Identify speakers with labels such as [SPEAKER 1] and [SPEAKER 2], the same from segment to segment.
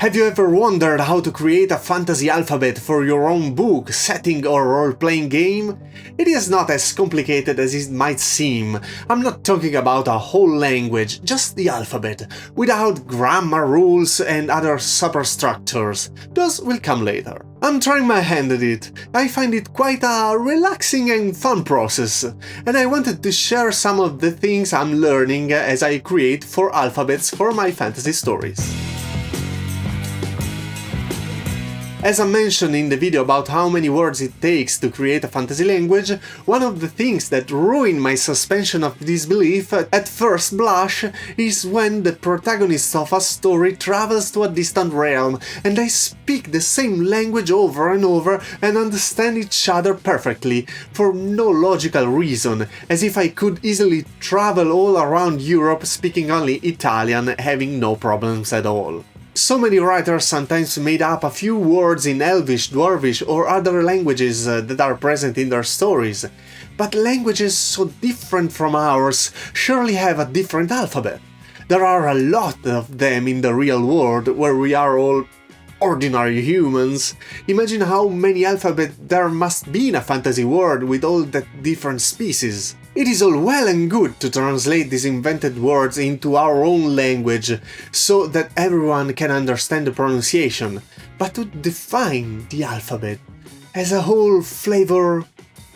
[SPEAKER 1] Have you ever wondered how to create a fantasy alphabet for your own book, setting, or role-playing game? It is not as complicated as it might seem. I'm not talking about a whole language, just the alphabet, without grammar rules and other superstructures. Those will come later. I'm trying my hand at it. I find it quite a relaxing and fun process, and I wanted to share some of the things I'm learning as I create 4 alphabets for my fantasy stories. As I mentioned in the video about how many words it takes to create a fantasy language, one of the things that ruin my suspension of disbelief at first blush is when the protagonist of a story travels to a distant realm and they speak the same language over and over and understand each other perfectly, for no logical reason, as if I could easily travel all around Europe speaking only Italian, having no problems at all. So many writers sometimes made up a few words in Elvish, Dwarvish or other languages that are present in their stories, but languages so different from ours surely have a different alphabet. There are a lot of them in the real world, where we are all ordinary humans. Imagine how many alphabets there must be in a fantasy world with all that different species. It is all well and good to translate these invented words into our own language so that everyone can understand the pronunciation, but to define the alphabet as a whole flavor,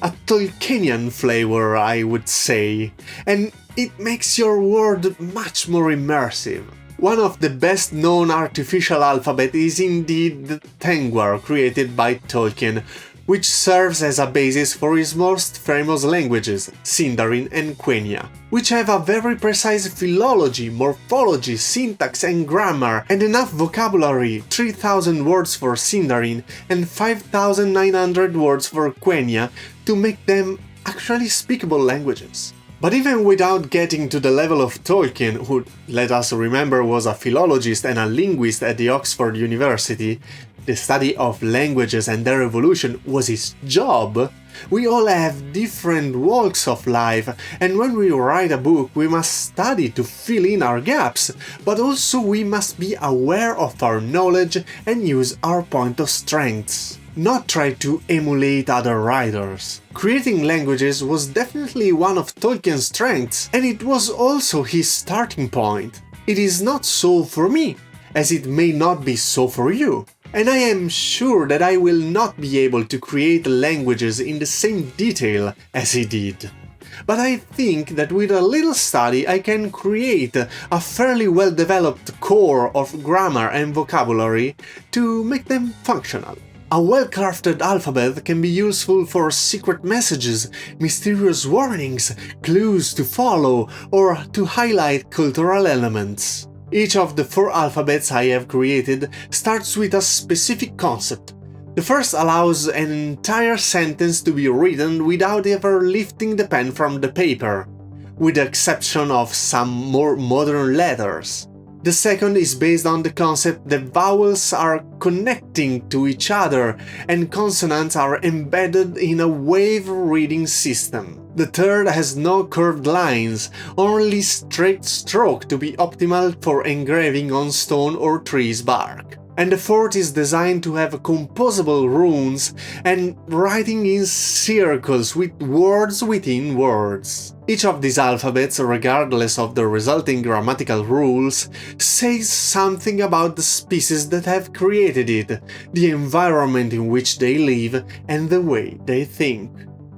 [SPEAKER 1] a Tolkienian flavor, I would say, and it makes your world much more immersive. One of the best known artificial alphabet is indeed the Tengwar created by Tolkien, which serves as a basis for his most famous languages, Sindarin and Quenya, which have a very precise philology, morphology, syntax and grammar, and enough vocabulary, 3000 words for Sindarin and 5900 words for Quenya, to make them actually speakable languages. But even without getting to the level of Tolkien, who, let us remember, was a philologist and a linguist at the Oxford University, the study of languages and their evolution was his job, we all have different walks of life, and when we write a book we must study to fill in our gaps, but also we must be aware of our knowledge and use our point of strengths. Not try to emulate other writers. Creating languages was definitely one of Tolkien's strengths, and it was also his starting point. It is not so for me, as it may not be so for you. And I am sure that I will not be able to create languages in the same detail as he did. But I think that with a little study I can create a fairly well-developed core of grammar and vocabulary to make them functional. A well-crafted alphabet can be useful for secret messages, mysterious warnings, clues to follow, or to highlight cultural elements. Each of the 4 alphabets I have created starts with a specific concept. The first allows an entire sentence to be written without ever lifting the pen from the paper, with the exception of some more modern letters. The second is based on the concept that vowels are connecting to each other and consonants are embedded in a wave reading system. The third has no curved lines, only straight stroke to be optimal for engraving on stone or tree's bark. And the fourth is designed to have composable runes and writing in circles with words within words. Each of these alphabets, regardless of the resulting grammatical rules, says something about the species that have created it, the environment in which they live, and the way they think.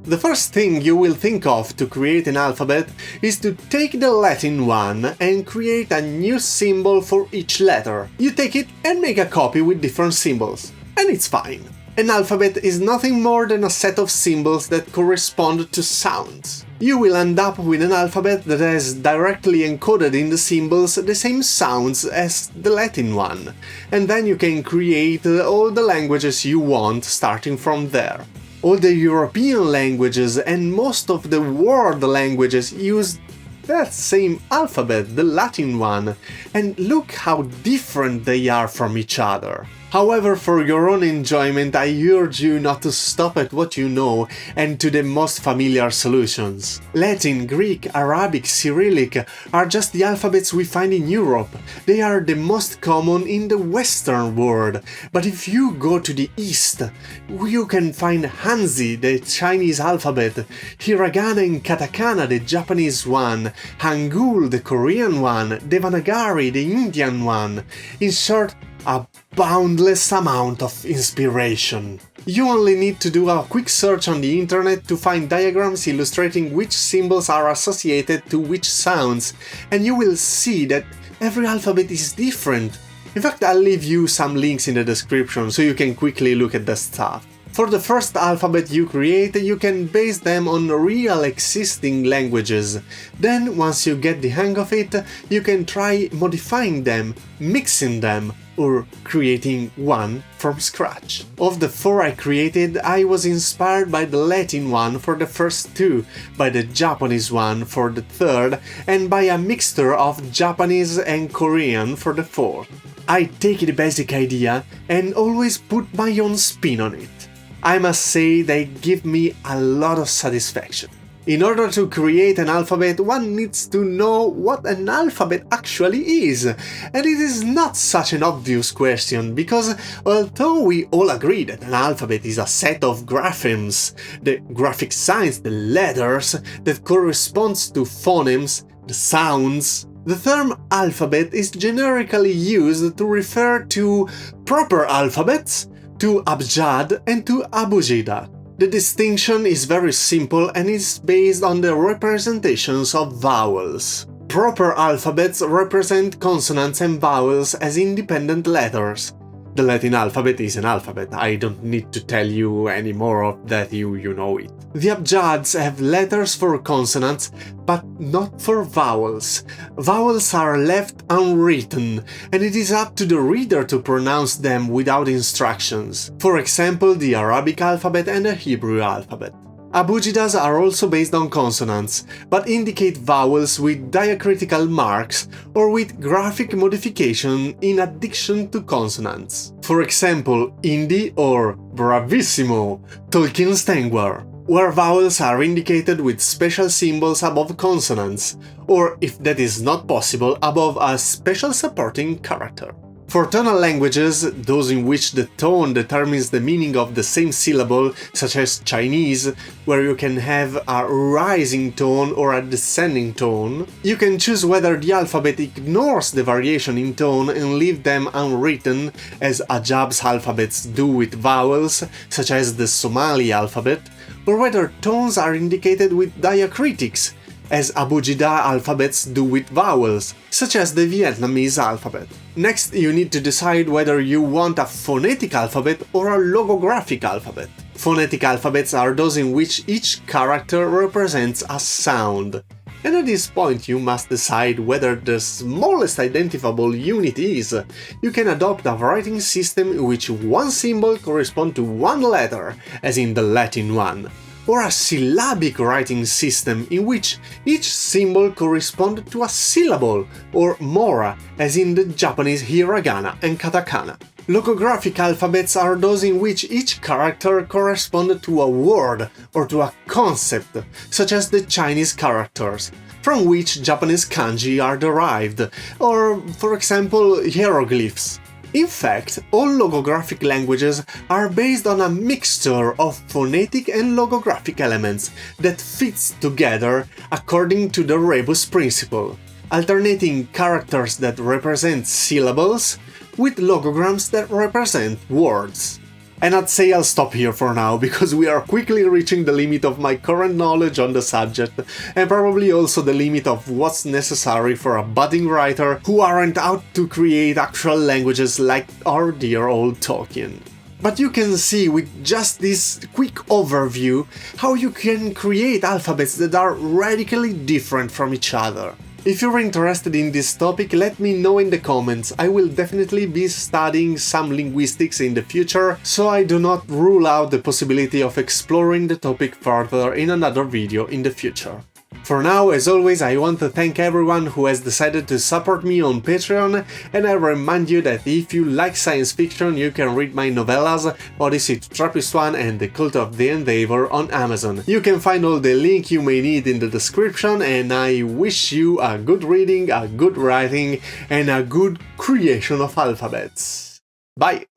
[SPEAKER 1] The first thing you will think of to create an alphabet is to take the Latin one and create a new symbol for each letter. You take it and make a copy with different symbols, and it's fine. An alphabet is nothing more than a set of symbols that correspond to sounds. You will end up with an alphabet that has directly encoded in the symbols the same sounds as the Latin one, and then you can create all the languages you want starting from there. All the European languages and most of the world languages use that same alphabet, the Latin one, and look how different they are from each other. However, for your own enjoyment, I urge you not to stop at what you know and to the most familiar solutions. Latin, Greek, Arabic, Cyrillic are just the alphabets we find in Europe. They are the most common in the Western world. But if you go to the East, you can find Hanzi, the Chinese alphabet, Hiragana and Katakana, the Japanese one, Hangul, the Korean one, Devanagari, the Indian one. In short, a boundless amount of inspiration. You only need to do a quick search on the internet to find diagrams illustrating which symbols are associated to which sounds, and you will see that every alphabet is different. In fact, I'll leave you some links in the description so you can quickly look at the stuff. For the first alphabet you create, you can base them on real existing languages. Then, once you get the hang of it, you can try modifying them, mixing them, or creating one from scratch. Of the 4 I created, I was inspired by the Latin one for the first 2, by the Japanese one for the 3rd, and by a mixture of Japanese and Korean for the 4th. I take the basic idea and always put my own spin on it. I must say they give me a lot of satisfaction. In order to create an alphabet, one needs to know what an alphabet actually is, and it is not such an obvious question, because although we all agree that an alphabet is a set of graphemes, the graphic signs, the letters, that corresponds to phonemes, the sounds, the term alphabet is generically used to refer to proper alphabets, to Abjad and to Abugida. The distinction is very simple and is based on the representations of vowels. Proper alphabets represent consonants and vowels as independent letters. The Latin alphabet is an alphabet, I don't need to tell you any more of that, you know it. The Abjads have letters for consonants, but not for vowels. Vowels are left unwritten, and it is up to the reader to pronounce them without instructions. For example, the Arabic alphabet and the Hebrew alphabet. Abugidas are also based on consonants, but indicate vowels with diacritical marks or with graphic modification in addition to consonants. For example, Indi or Bravissimo, Tolkien's Tengwar, where vowels are indicated with special symbols above consonants, or if that is not possible, above a special supporting character. For tonal languages, those in which the tone determines the meaning of the same syllable, such as Chinese, where you can have a rising tone or a descending tone, you can choose whether the alphabet ignores the variation in tone and leave them unwritten, as Ajab's alphabets do with vowels, such as the Somali alphabet, or whether tones are indicated with diacritics, as Abugida alphabets do with vowels, such as the Vietnamese alphabet. Next, you need to decide whether you want a phonetic alphabet or a logographic alphabet. Phonetic alphabets are those in which each character represents a sound. And at this point you must decide whether the smallest identifiable unit is. You can adopt a writing system in which one symbol corresponds to one letter, as in the Latin one, or a syllabic writing system in which each symbol corresponds to a syllable, or mora, as in the Japanese hiragana and katakana. Logographic alphabets are those in which each character corresponds to a word or to a concept, such as the Chinese characters, from which Japanese kanji are derived, or, for example, hieroglyphs. In fact, all logographic languages are based on a mixture of phonetic and logographic elements that fits together according to the rebus principle, alternating characters that represent syllables with logograms that represent words. And I'd say I'll stop here for now, because we are quickly reaching the limit of my current knowledge on the subject, and probably also the limit of what's necessary for a budding writer who aren't out to create actual languages like our dear old Tolkien. But you can see with just this quick overview how you can create alphabets that are radically different from each other. If you're interested in this topic, let me know in the comments. I will definitely be studying some linguistics in the future, so I do not rule out the possibility of exploring the topic further in another video in the future. For now, as always, I want to thank everyone who has decided to support me on Patreon, and I remind you that if you like science fiction, you can read my novellas Odyssey to Trappist 1 and The Cult of the Endeavor on Amazon. You can find all the link you may need in the description, and I wish you a good reading, a good writing, and a good creation of alphabets. Bye!